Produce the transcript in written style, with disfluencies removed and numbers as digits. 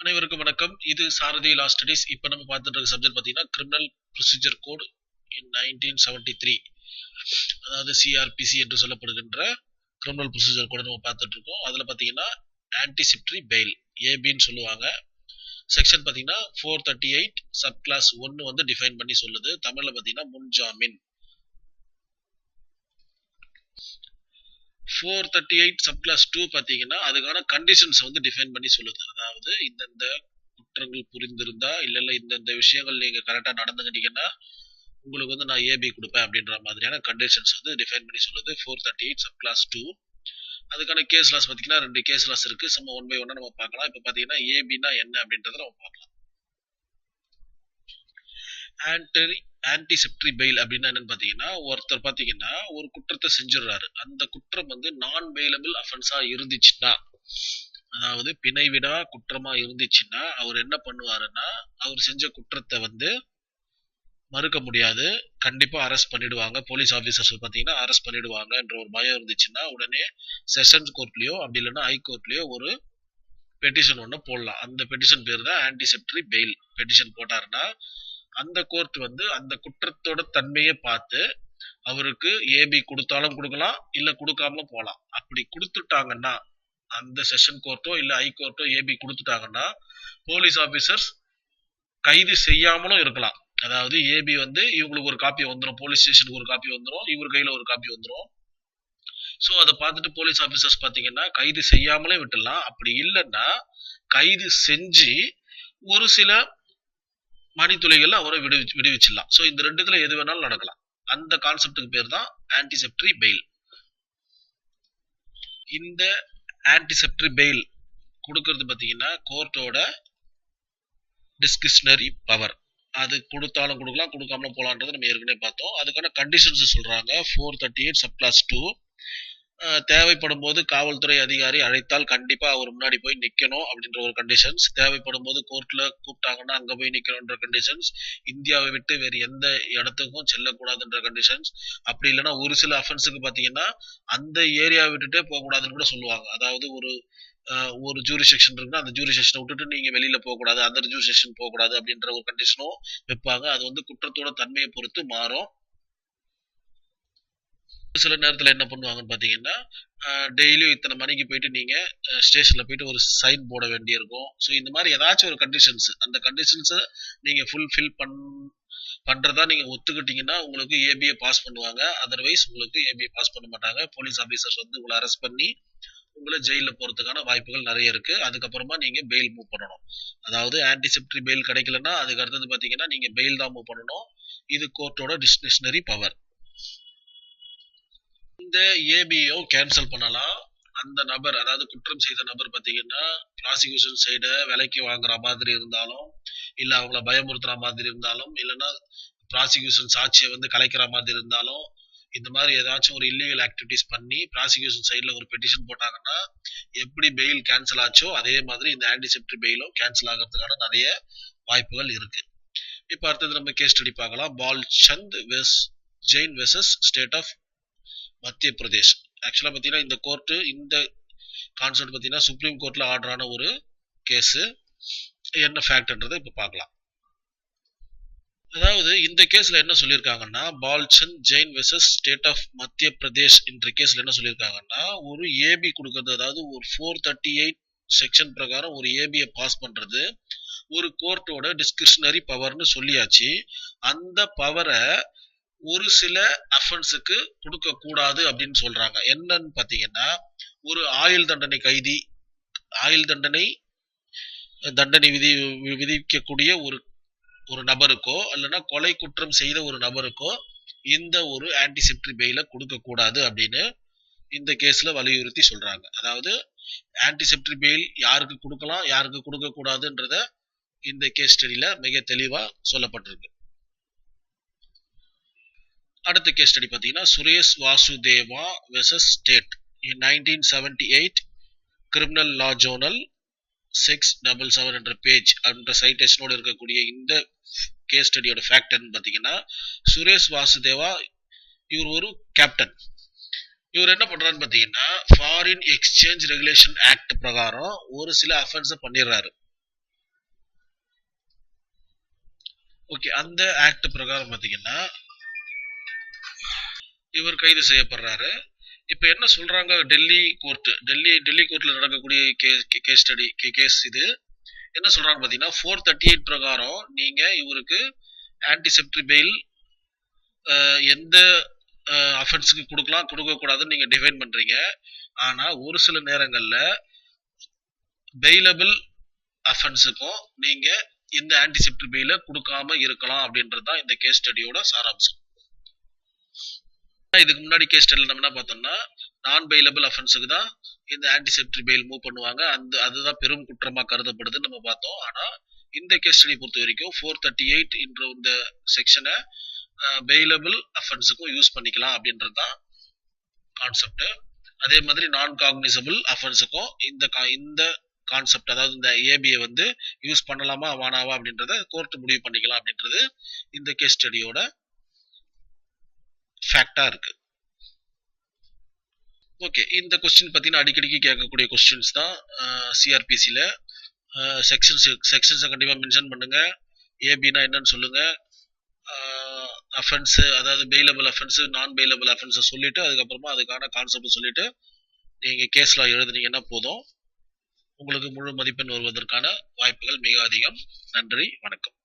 அனைவருக்கும் வணக்கம். இது சாரதி லா ஸ்டடீஸ். இப்போ நம்ம பார்த்துட்டு இருக்க சப்ஜெக்ட் பார்த்தீங்கன்னா கிரிமினல் ப்ரொசீஜர் கோட் இன் 1973, அதாவது சிஆர்பிசி என்று சொல்லப்படுகின்ற கிரிமினல் ப்ரொசீஜர் கோட் நம்ம பார்த்துட்டு இருக்கோம். அதில் பார்த்தீங்கன்னா ஆன்டிசிப்டரி பெயில் ஏபின்னு சொல்லுவாங்க. செக்ஷன் பார்த்தீங்கன்னா 438 சப் கிளாஸ் 1 வந்து டிஃபைன் பண்ணி சொல்லுது. தமிழில் பார்த்தீங்கன்னா முன்ஜாமீன். 438 சப் கிளாஸ் 2 பார்த்தீங்கன்னா அதுக்கான கண்டிஷன்ஸ் வந்து டிஃபைன் பண்ணி சொல்லுது. அதாவது இந்தந்த குற்றங்கள் புரிந்திருந்தா இல்ல இந்த விஷயங்கள் நீங்க கரெக்டா நடந்துக்கிட்டீங்கன்னா உங்களுக்கு வந்து நான் ஏபி கொடுப்பேன் அப்படின்ற மாதிரியான கண்டிஷன்ஸ் வந்து டிஃபைன் பண்ணி சொல்லுது 438 சப் கிளாஸ் 2. அதுக்கான கேஸ் லாஸ் பார்த்தீங்கன்னா 2 கேஸ் லாஸ் இருக்கு. நம்ம 1 by 1 நம்ம பார்க்கலாம். இப்போ பார்த்தீங்கன்னா ஏபினா என்ன அப்படின்றத நம்ம பார்க்கலாம். ஆன்டிசெப்டரி பெயில் அப்படின்னா என்னன்னு பார்த்தீங்கன்னா, ஒருத்தர் பார்த்தீங்கன்னா ஒரு குற்றத்தை செஞ்சிடறாரு. அந்த குற்றம் வந்து நான் பெயிலபிள் அஃபென்ஸா இருந்துச்சுன்னா, அதாவது பிணைவிடா குற்றமா இருந்துச்சுன்னா அவர் என்ன பண்ணுவாருன்னா, அவர் செஞ்ச குற்றத்தை வந்து மறுக்க முடியாது, கண்டிப்பா அரெஸ்ட் பண்ணிடுவாங்க. போலீஸ் ஆஃபீஸர்ஸ் பார்த்தீங்கன்னா அரெஸ்ட் பண்ணிடுவாங்கன்ற ஒரு பயம் இருந்துச்சுன்னா உடனே செஷன்ஸ் கோர்ட்லயோ அப்படி இல்லைன்னா ஹை கோர்ட்லயோ ஒரு பெட்டிஷன் ஒன்று போடலாம். அந்த பெட்டிஷன் பேர் தான் ஆன்டிசெப்டரி பெயில் பெட்டிஷன் போட்டாருன்னா அந்த கோர்ட் வந்து அந்த குற்றத்தோட தன்மையை பார்த்து அவருக்கு ஏபி கொடுத்தாலும் கொடுக்கலாம், இல்ல கொடுக்காமலும் போகலாம். அப்படி கொடுத்துட்டாங்கன்னா அந்த செஷன் கோர்ட்டோ இல்ல ஹை கோர்ட்டோ ஏபி கொடுத்துட்டாங்கன்னா போலீஸ் ஆபீசர்ஸ் கைது செய்யாமலும் இருக்கலாம். அதாவது ஏபி வந்து இவங்களுக்கு ஒரு காப்பி வந்துடும், போலீஸ் ஸ்டேஷனுக்கு ஒரு காப்பி வந்துடும், இவர் கையில ஒரு காப்பி வந்துடும். ஸோ அதை பார்த்துட்டு போலீஸ் ஆபீசர்ஸ் பார்த்தீங்கன்னா கைது செய்யாமலே விட்டுடலாம். அப்படி இல்லைன்னா கைது செஞ்சு ஒரு சில மணித்துளைகள் அவரை விடுவிச்சிடலாம். ஸோ இந்த ரெண்டுத்துல எது வேணாலும் நடக்கலாம். அந்த கான்செப்டுக்கு பேர் தான் ஆன்டிசெப்டரி பெயில். இந்த ஆன்டிசெப்டரி பெயில் கொடுக்கறது பார்த்தீங்கன்னா கோர்ட்டோட டிஸ்கிரிஷனரி பவர். அது கொடுத்தாலும் கொடுக்கலாம், கொடுக்காமலும் போலான்றது நம்ம ஏற்கனவே பார்த்தோம். அதுக்கான கண்டிஷன்ஸ் சொல்றாங்க 438 சப் கிளாஸ் 2. தேவைப்படும் போது காவல்துறை அதிகாரி அழைத்தால் கண்டிப்பா அவர் முன்னாடி போய் நிக்கணும் அப்படின்ற ஒரு கண்டிஷன்ஸ். தேவைப்படும் போது கோர்ட்ல கூப்பிட்டாங்கன்னா அங்க போய் நிக்கணும்ன்ற கண்டிஷன்ஸ். இந்தியாவை விட்டு வேறு எந்த இடத்துக்கும் செல்லக்கூடாதுன்ற கண்டிஷன்ஸ். அப்படி இல்லைன்னா ஒரு சில அஃபென்ஸுக்கு பாத்தீங்கன்னா அந்த ஏரியா விட்டுட்டே போக கூடாதுன்னு கூட சொல்லுவாங்க. அதாவது ஒரு ஜூரிசெக்ஷன் இருக்குன்னா அந்த ஜூரிசெக்ஷனை விட்டுட்டு நீங்க வெளியில போகக்கூடாது, அந்த ஜூரிசெக்ஷன் போகக்கூடாது அப்படின்ற ஒரு கண்டிஷனும் வைப்பாங்க. அது வந்து குற்றத்தோட தன்மையை பொறுத்து மாறும். சில நேரத்துல என்ன பண்ணுவாங்கன்னு பாத்தீங்கன்னா டெய்லியும் இத்தனை மணிக்கு போயிட்டு நீங்க ஸ்டேஷன்ல போயிட்டு ஒரு சைன் போட வேண்டியிருக்கும். ஸோ இந்த மாதிரி ஏதாச்சும் ஒரு கண்டிஷன்ஸ், அந்த கண்டிஷன்ஸை நீங்க ஃபுல்ஃபில் பண்றதா நீங்க ஒத்துக்கிட்டீங்கன்னா உங்களுக்கு ஏபிஏ பாஸ் பண்ணுவாங்க. அதர்வைஸ் உங்களுக்கு ஏபிஏ பாஸ் பண்ண மாட்டாங்க. போலீஸ் ஆபீசர்ஸ் வந்து உங்களை அரெஸ்ட் பண்ணி உங்களை ஜெயில போறதுக்கான வாய்ப்புகள் நிறைய இருக்கு. அதுக்கப்புறமா நீங்க பெயில் மூவ் பண்ணணும். அதாவது ஆன்டிசெப்டரி பெயில் கிடைக்கலன்னா அதுக்கு அடுத்தது பாத்தீங்கன்னா நீங்க பெயில் தான் மூவ் பண்ணணும். இது கோர்ட்டோட டிஸ்கிரிஷனரி பவர். இந்த ஏபியோ கேன்சல் பண்ணலாம். அந்த நபர், அதாவது குற்றம் செய்த நபர் பாத்தீங்கன்னா ப்ராசிக்யூஷன் சைட விலைக்கு வாங்குற மாதிரி இருந்தாலும், இல்ல அவங்கள பயமுறுத்துற மாதிரி இருந்தாலும், இல்லைன்னா ப்ராசிக்யூஷன் சாட்சியை வந்து கலைக்கிற மாதிரி இருந்தாலும், இந்த மாதிரி ஏதாச்சும் ஒரு இல்லீகல் ஆக்டிவிட்டிஸ் பண்ணி ப்ராசிக்யூஷன் சைட்ல ஒரு பெட்டிஷன் போட்டாங்கன்னா எப்படி பெயில் கேன்சல் ஆச்சோ அதே மாதிரி இந்த ஆன்டிசெப்டரி பெயிலும் கேன்சல் ஆகிறதுக்கான நிறைய வாய்ப்புகள் இருக்கு. இப்ப அடுத்தது நம்ம கேஸ் ஸ்டடி பார்க்கலாம். பால்சந்த் ஜெயின் வெர்சஸ் ஸ்டேட் ஆஃப் மத்திய பிரதேஷ். ஆக்சுவலா பாத்தீங்கன்னா இந்த கோர்ட் இந்த கான்செப்ட் பாத்தீங்கன்னா சுப்ரீம் கோர்ட்ல ஆர்டர் ஆன ஒரு கேஸ். என்ன ஃபேக்ட்ன்றதை இப்ப பார்க்கலாம். அதாவது இந்த கேஸ்ல என்ன சொல்லியிருக்காங்கன்னா பால்சந்த் ஜெயின் வெர்சஸ் ஸ்டேட் ஆஃப் மத்திய பிரதேஷ் என்ற கேஸ்ல என்ன சொல்லியிருக்காங்கன்னா ஒரு ஏபி கொடுக்கறது, அதாவது ஒரு 438 செக்ஷன் பிரகாரம் ஒரு ஏபியை பாஸ் பண்றது ஒரு கோர்ட்டோட டிஸ்கிரிஷனரி பவர்னு சொல்லியாச்சு. அந்த பவரை ஒரு சில அஃபென்ஸுக்கு கொடுக்க கூடாது அப்படின்னு சொல்றாங்க. என்னன்னு பாத்தீங்கன்னா ஒரு ஆயுள் தண்டனை கைதி, ஆயுள் தண்டனை விதிக்கக்கூடிய ஒரு நபருக்கோ இல்லைன்னா கொலை குற்றம் செய்த ஒரு நபருக்கோ இந்த ஒரு ஆன்டிசெப்டரி பெயில கொடுக்க கூடாது அப்படின்னு இந்த கேஸ்ல வலியுறுத்தி சொல்றாங்க. அதாவது ஆன்டிசெப்டரி பெயில் யாருக்கு கொடுக்கலாம் யாருக்கு கொடுக்க கூடாதுன்றத இந்த கேஸ் ஸ்டடியில மிக தெளிவா சொல்லப்பட்டிருக்கு. அடுத்த கேஸ் ஸ்டடி பாத்தீங்கன்னா சுரேஷ் வாசுதேவா வெர்சஸ் ஸ்டேட் இன் 1978 கிரிமினல் லா ஜோர்னல் 677 என்ற பேஜ் என்ற சைட்டேஷனோட இருக்கக்கூடிய இந்த கேஸ் ஸ்டடியோட ஃபேக்ட் பாத்தீங்கன்னா சுரேஷ் வாசுதேவா இவர் ஒரு கேப்டன். இவர் என்ன பண்றாருன்னு பாத்தீங்கன்னா ஃபாரின் எக்ஸ்சேஞ்ச் ரெகுலேஷன் ஆக்ட் பிரகாரம் ஒரு சில அஃபென்ஸ் பண்ணிடுறாரு. ஓகே, அந்த ஆக்ட் பிரகாரம் பாத்தீங்கன்னா இவர் கைது செய்யப்படுறாரு. இப்ப என்ன சொல்றாங்க, டெல்லி கோர்ட்ல நடக்கக்கூடிய கேஸ் ஸ்டடி கேஸ் இது என்ன சொல்றாங்க பாத்தீங்கன்னா 438 பிரகாரம் நீங்க இவருக்கு ஆன்டிசெப்டரி பெயில் எந்த அஃபென்ஸுக்கு கொடுக்கலாம் கொடுக்க கூடாதுன்னு நீங்க டிஃபைன் பண்றீங்க. ஆனா ஒரு சில நேரங்கள்ல பெயிலபிள் அஃபென்ஸுக்கும் நீங்க இந்த ஆன்டிசெப்டரி பெயில கொடுக்காம இருக்கலாம் அப்படின்றதுதான் இந்த கேஸ் ஸ்டடியோட சாராம்சம். இதுக்கு முன்னாடி கேஸ் ஸ்டடியில் நம்ம என்ன பார்த்தோம்னா நான் பெயிலபிள் அஃபென்ஸுக்கு தான் இந்த ஆன்டிசெப்டரி பெயில் மூவ் பண்ணுவாங்க, அதுதான் பெரும் குற்றமா கருதப்படுதுன்னு நம்ம பார்த்தோம். ஆனா இந்த கேஸ் ஸ்டடி பொறுத்த வரைக்கும் 438 என்ற இந்த செக்ஷனை பெயிலபிள் அஃபென்ஸுக்கும் யூஸ் பண்ணிக்கலாம் அப்படின்றது தான் கான்செப்ட். அதே மாதிரி நான் காக்னிசபிள் அஃபென்ஸுக்கும் இந்த கான்செப்ட், அதாவது இந்த ஏபியை வந்து யூஸ் பண்ணலாமா வேணாவா அப்படின்றத கோர்ட் முடிவு பண்ணிக்கலாம் அப்படின்றது இந்த கேஸ் ஸ்டடியோட ஃபேக்டா இருக்கு. ஓகே, இந்த கொஸ்டின் பார்த்தீங்கன்னா அடிக்கடிக்கு கேட்கக்கூடிய கொஸ்டின்ஸ் தான் சிஆர்பிசியில். செக்ஷன்ஸை கண்டிப்பாக மென்ஷன் பண்ணுங்க. ஏபினா என்னன்னு சொல்லுங்க, அஃபென்ஸ் அதாவது பெயிலபிள் அஃபென்ஸ் நான் பெயிலபிள் அஃபென்ஸை சொல்லிட்டு அதுக்கப்புறமா அதுக்கான கான்செப்ட் சொல்லிட்டு நீங்கள் கேஸ்ல எழுதுனீங்கன்னா போதும், உங்களுக்கு முழு மதிப்பெண் வருவதற்கான வாய்ப்புகள் மிக அதிகம். நன்றி, வணக்கம்.